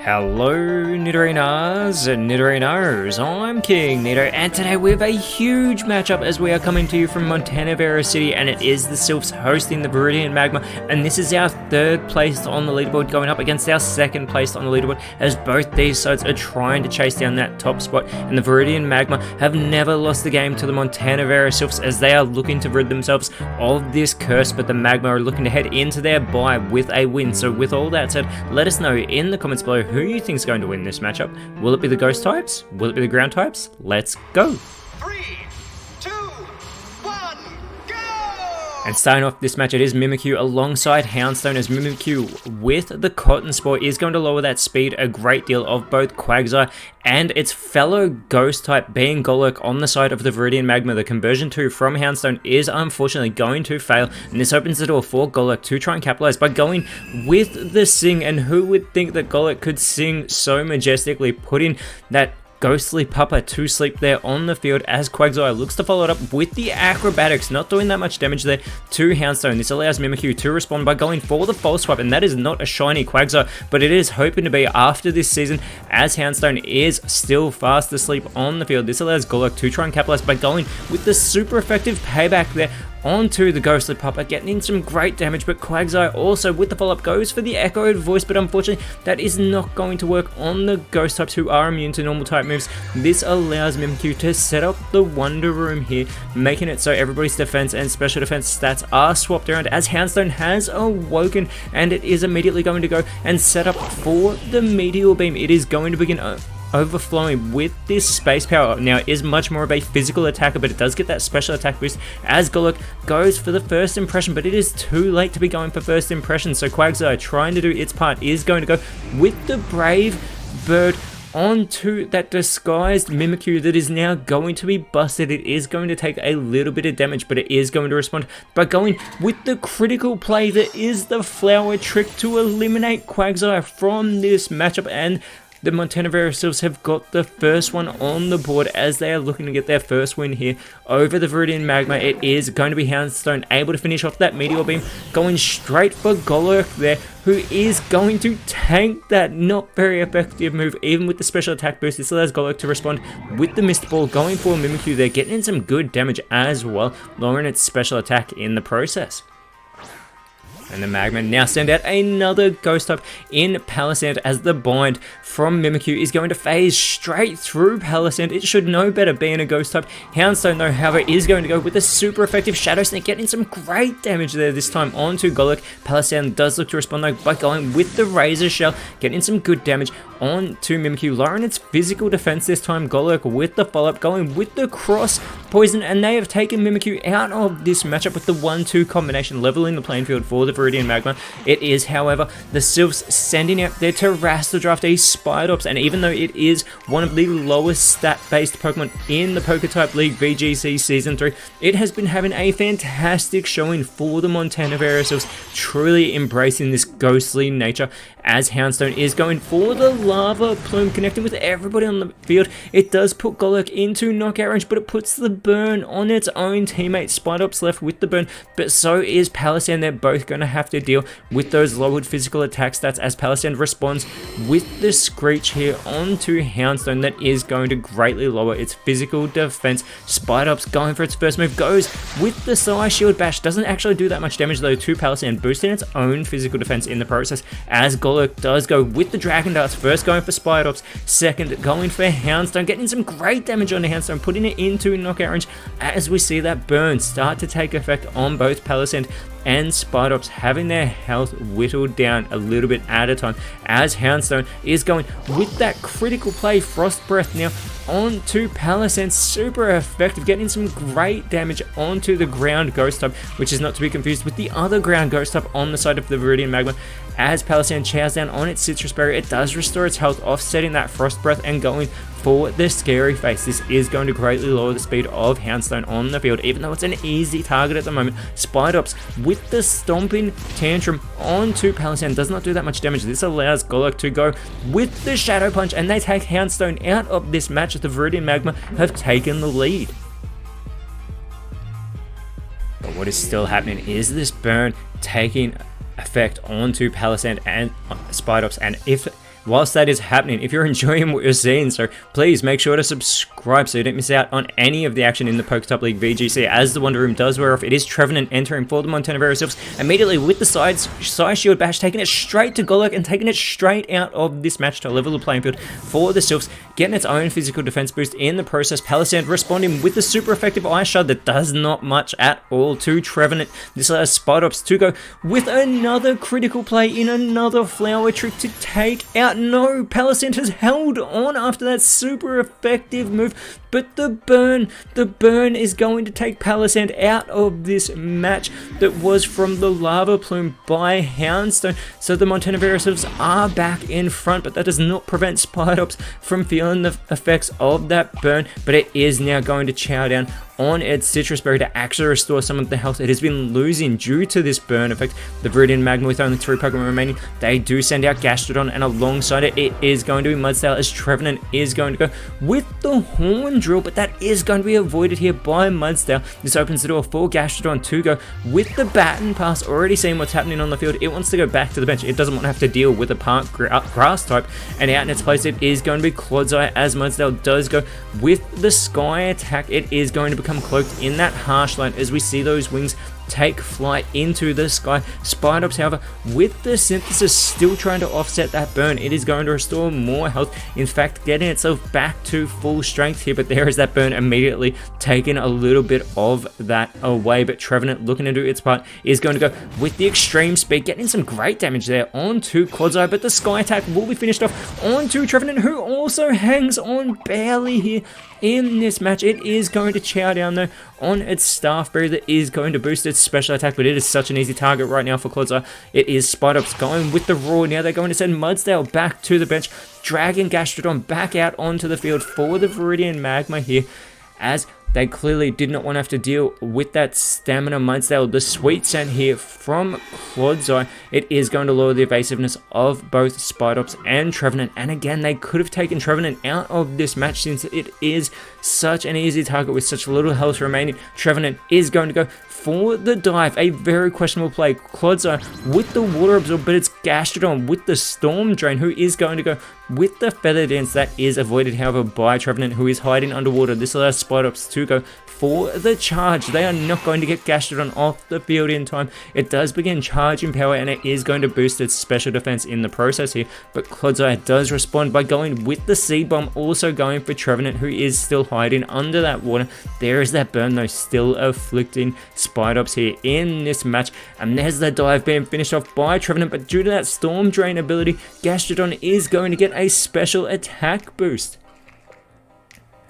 Hello Nidorinas and Nidorinos, I'm KingNido, and today we have a huge matchup as we are coming to you from Montenevera City, and it is the Silphs hosting the Viridian Magma, and this is our third place on the leaderboard going up against our second place on the leaderboard, as both these sides are trying to chase down that top spot, and the Viridian Magma have never lost the game to the Montenevera Silphs as they are looking to rid themselves of this curse, but the Magma are looking to head into their bye with a win. So with all that said, let us know in the comments below who you think is going to win this matchup. Will it be the ghost types? Will it be the ground types? Let's go! 3, 2, 1, go! And starting off this match, it is Mimikyu alongside Houndstone, as Mimikyu with the Cotton Spore is going to lower that speed a great deal of both Quagsire and its fellow ghost type being Golurk on the side of the Viridian Magma. The conversion 2 from Houndstone is unfortunately going to fail, and this opens the door for Golurk to try and capitalize by going with the Sing, and who would think that Golurk could sing so majestically, putting that ghostly pupper to sleep there on the field as Quagsire looks to follow it up with the acrobatics, not doing that much damage there to Houndstone. This allows Mimikyu to respond by going for the false swipe, and that is not a shiny Quagsire, but it is hoping to be after this season, as Houndstone is still fast asleep on the field. This allows Golurk to try and capitalize by going with the super effective payback there onto the ghostly pupper, getting in some great damage, but Quagsire also with the follow-up goes for the echoed voice, but unfortunately that is not going to work on the ghost types who are immune to normal type moves. This allows Mimikyu to set up the Wonder Room here, making it so everybody's defense and special defense stats are swapped around, as Houndstone has awoken, and it is immediately going to go and set up for the Meteor Beam. It is going to begin overflowing with this space power. Now it is much more of a physical attacker, but it does get that special attack boost as Golurk goes for the first impression, but it is too late to be going for first impression. So Quagsire, trying to do its part, is going to go with the Brave Bird onto that disguised Mimikyu that is now going to be busted. It is going to take a little bit of damage, but it is going to respond by going with the critical play that is the flower trick to eliminate Quagsire from this matchup, and the Montenevera Silphs have got the first one on the board as they are looking to get their first win here over the Viridian Magma. It is going to be Houndstone able to finish off that Meteor Beam, going straight for Golurk there, who is going to tank that not very effective move even with the special attack boost. This allows Golurk to respond with the Mist Ball, going for Mimikyu there, getting in some good damage as well, lowering its special attack in the process. And the Magma now send out another ghost type in Palisand, as the bind from Mimikyu is going to phase straight through Palisand. It should know better being a ghost type. Houndstone though, however, is going to go with a super effective Shadow Sneak, getting some great damage there this time onto Golurk. Palisand does look to respond though by going with the Razor Shell, getting some good damage onto Mimikyu, lowering its physical defense this time. Golurk with the follow-up, going with the Cross Poison, and they have taken Mimikyu out of this matchup with the 1-2 combination, leveling the playing field for the Viridian Magma. It is, however, the Silphs sending out their Terrastal Draft, a Spidops, and even though it is one of the lowest stat-based Pokemon in the PokeType League VGC Season 3, it has been having a fantastic showing for the Montenevera Silphs, truly embracing this ghostly nature, as Houndstone is going for the Lava Plume, connecting with everybody on the field. It does put Golurk into knockout range, but it puts the burn on its own teammate. Spidops left with the burn, but so is Palisand. They're both going to have to deal with those lowered physical attack stats as Palisand responds with the Screech here onto Houndstone. That is going to greatly lower its physical defense. Spidops going for its first move, goes with the Psy Shield Bash. Doesn't actually do that much damage though to Palisand, boosting its own physical defense in the process, as Golurk does go with the Dragon Darts, first going for Spidops, second going for Houndstone, getting some great damage on the Houndstone, putting it into knockout range as we see that burn start to take effect on both Palisand and Spidops, having their health whittled down a little bit at a time, as Houndstone is going with that critical play, Frost Breath now onto Palisand, super effective, getting some great damage onto the ground ghost type, which is not to be confused with the other ground ghost type on the side of the Viridian Magma. As Palisand chows down on its Citrus Berry, it does restore its health, offsetting that Frost Breath and going for the Scary Face. This is going to greatly lower the speed of Houndstone on the field, even though it's an easy target at the moment. Spidops with the Stomping Tantrum onto Palisand does not do that much damage. This allows Golurk to go with the Shadow Punch, and they take Houndstone out of this match as the Viridian Magma have taken the lead. But what is still happening is this burn taking effect onto Palisand and Spidops, and if whilst that is happening, if you're enjoying what you're seeing, so please make sure to subscribe so you don't miss out on any of the action in the PokeType League VGC. As the Wonder Room does wear off, it is Trevenant entering for the Montenevera Silphs, immediately with the Side Shield Bash, taking it straight to Golurk and taking it straight out of this match to level the playing field for the Silphs, getting its own physical defense boost in the process. Palisand responding with the super effective Ice Shard that does not much at all to Trevenant. This allows Spidops to go with another critical play in another flower trick to take out. No, Palisand has held on after that super effective move, but the burn is going to take Palisand out of this match that was from the Lava Plume by Houndstone. So the Montenevera Silphs are back in front, but that does not prevent Spidops from feeling the effects of that burn, but it is now going to chow down on its Citrus Berry to actually restore some of the health it has been losing due to this burn effect. The Viridian Magma with only 3 Pokemon remaining, they do send out Gastrodon, and alongside it, it is going to be Mudsdale as Trevenant is going to go with the Horn Drill, but that is going to be avoided here by Mudsdale. This opens the door for Gastrodon to go with the Baton Pass, already seeing what's happening on the field. It wants to go back to the bench. It doesn't want to have to deal with a Park Grass type, and out in its place, it is going to be Clodseye as Mudsdale does go with the Sky Attack. It is going to become cloaked in that harsh light as we see those wings take flight into the sky. Spidops, however, with the Synthesis still trying to offset that burn, it is going to restore more health, in fact getting itself back to full strength here, but there is that burn immediately taking a little bit of that away. But Trevenant, looking to do its part, is going to go with the extreme speed, getting some great damage there onto Clodseye, but the Sky Attack will be finished off onto Trevenant, who also hangs on barely here in this match. It is going to chow down though on its Staff Berry that is going to boost its special attack, but it is such an easy target right now for Clodseye. It is Spidops going with the Roar. Now they're going to send Mudsdale back to the bench, dragging Gastrodon back out onto the field for the Viridian Magma here, as they clearly did not want to have to deal with that Stamina Mudsdale. The Sweet Scent here from Clodseye, it is going to lower the evasiveness of both Spidops and Trevenant, and again, they could have taken Trevenant out of this match since it is such an easy target with such little health remaining. Trevenant is going to go for the dive, a very questionable play. Clodseye with the Water Absorb, but it's Gastrodon with the Storm Drain, who is going to go with the Feather Dance. That is avoided, however, by Trevenant, who is hiding underwater. This allows Spidops to go for the charge. They are not going to get Gastrodon off the field in time. It does begin charging power, and it is going to boost its special defense in the process here, but Clodseye does respond by going with the Seed Bomb, also going for Trevenant, who is still hiding under that water. There is that burn though, still afflicting Spidops here in this match, and there's the dive being finished off by Trevenant, but due to that Storm Drain ability, Gastrodon is going to get a special attack boost.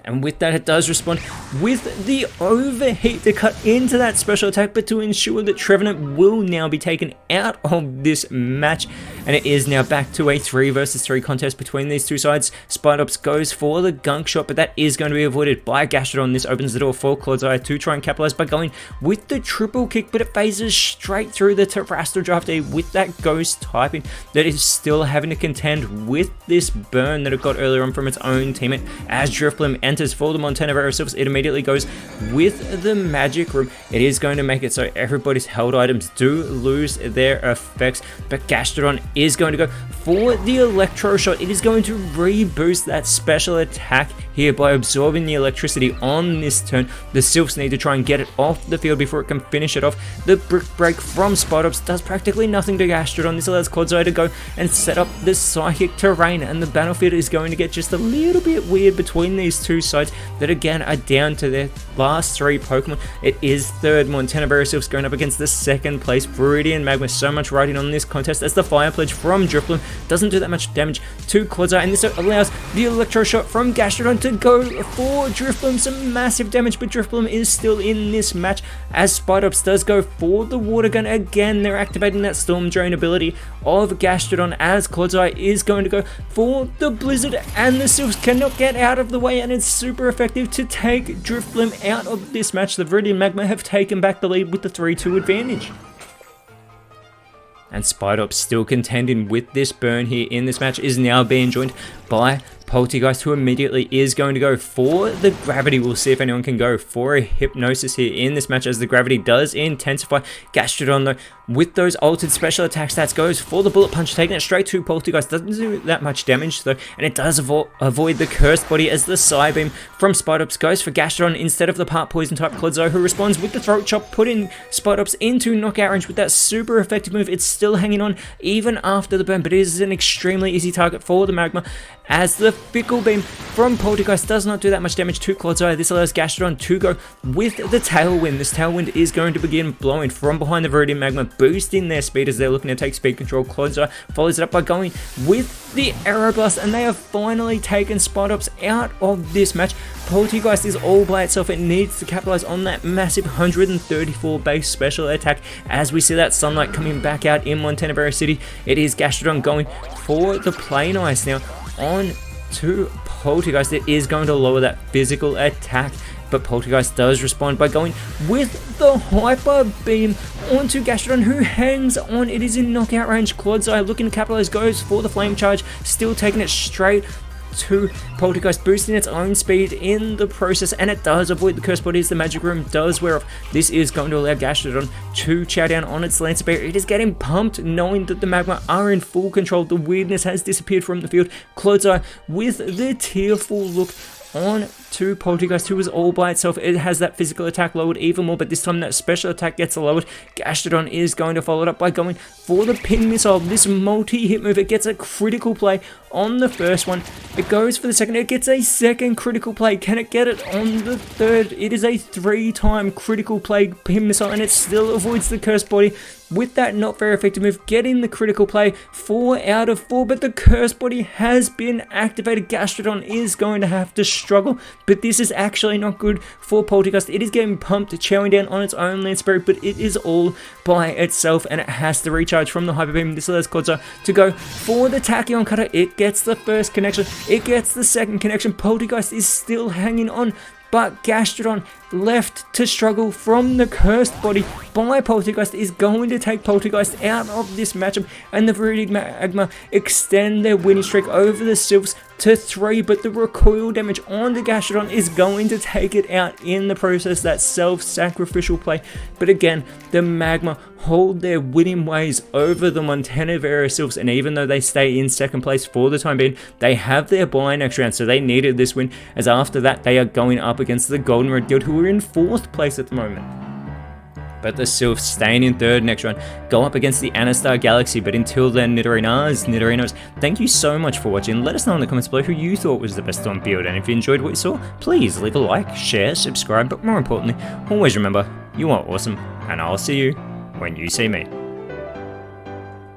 And with that, it does respond with the Overheat to cut into that special attack, but to ensure that Trevenant will now be taken out of this match. And it is now back to a 3 versus 3 contest between these two sides. Spidops goes for the Gunk Shot, but that is going to be avoided by Gastrodon. This opens the door for Clodseye to try and capitalize by going with the Triple Kick, but it phases straight through the Terrestrial Draftee with that Ghost typing that is still having to contend with this burn that it got earlier on from its own teammate. As Drifblim enters for the Montenevera Silphs, it immediately goes with the Magic Room. It is going to make it so everybody's held items do lose their effects, but Gastrodon is going to go for the Electro Shot. It is going to reboost that special attack here by absorbing the electricity on this turn. The Silphs need to try and get it off the field before it can finish it off. The Brick Break from Spidops does practically nothing to Gastrodon. This allows Clodseye to go and set up the Psychic Terrain, and the battlefield is going to get just a little bit weird between these two sides that again are down to their last 3 Pokemon. It is third Montenevera Silphs going up against the second place Viridian Magma. So much riding on this contest as the Fire Pledge from Drifblim doesn't do that much damage to Clodseye, and this allows the Electro Shot from Gastrodon to go for Drifblim. Some massive damage, but Drifblim is still in this match as Spidops does go for the Water Gun. Again, they're activating that Storm Drain ability of Gastrodon as Clodseye is going to go for the Blizzard, and the Silphs cannot get out of the way, and it's super effective to take Drifblim out of this match. The Viridian Magma have taken back the lead with the 3-2 advantage. And Spidops, still contending with this burn here in this match, is now being joined by Poltergeist, who immediately is going to go for the gravity. We'll see if anyone can go for a hypnosis here in this match as the gravity does intensify. Gastrodon, though, with those altered special attack stats, goes for the bullet punch, taking it straight to Poltergeist. Doesn't do that much damage, though, and it does avoid the cursed body as the Psy Beam from Spidops goes for Gastrodon instead of the part poison type Clodzo, who responds with the throat chop, putting Spidops into knockout range with that super effective move. It's still hanging on even after the burn, but it is an extremely easy target for the Magma, as the Fickle Beam from Poltergeist does not do that much damage to Clodzo. This allows Gastrodon to go with the Tailwind. This Tailwind is going to begin blowing from behind the Viridian Magma, boosting their speed as they're looking to take speed control. Clodzo follows it up by going with the Aeroblast, and they have finally taken Spidops out of this match. Poltergeist is all by itself. It needs to capitalize on that massive 134 base special attack as we see that sunlight coming back out in Montenevera City. It is Gastrodon going for the Plane Ice now on to Poltergeist. It is going to lower that physical attack, but Poltergeist does respond by going with the Hyper Beam onto Gastrodon, who hangs on. It is in knockout range. Clodseye looking to capitalize, goes for the Flame Charge, still taking it straight to Poltergeist, boosting its own speed in the process, and it does avoid the Curse Body as the Magic Room does wear off. This is going to allow Gastrodon to chow down on its Lancer Bear. It is getting pumped, knowing that the Magma are in full control. The weirdness has disappeared from the field. Clodseye with the tearful look on to Poltergeist, who is all by itself. It has that physical attack lowered even more, but this time that special attack gets lowered. Gastrodon is going to follow it up by going for the Ping Missile. This multi-hit move, it gets a critical play on the first one. It goes for the second, it gets a second critical play. Can it get it on the third? It is a 3-time critical play Ping Missile, and it still avoids the Cursed Body with that not very effective move, getting the critical play. 4 out of 4, but the Cursed Body has been activated. Gastrodon is going to have to struggle, but this is actually not good for Poltergeist. It is getting pumped, chowing down on its own Lance Berry, but it is all by itself, and it has to recharge from the Hyper Beam. This allows Clodseye to go for the Tachyon Cutter. It gets the first connection, it gets the second connection. Poltergeist is still hanging on, but Gastrodon, left to struggle from the Cursed Body by Poltergeist, is going to take Poltergeist out of this matchup, and the Viridian Magma extend their winning streak over the Silphs to 3, but the recoil damage on the Gastrodon is going to take it out in the process, that self-sacrificial play. But again, the Magma hold their winning ways over the Montenevera Silphs, and even though they stay in second place for the time being, they have their bye next round, so they needed this win, as after that they are going up against the Golden Red Guild, who are in 4th place at the moment. But the Silphs, staying in 3rd next round, go up against the Anastar Galaxy. But until then, Nidorinos, thank you so much for watching. Let us know in the comments below who you thought was the best on field, and if you enjoyed what you saw, please leave a like, share, subscribe, but more importantly, always remember, you are awesome, and I'll see you when you see me.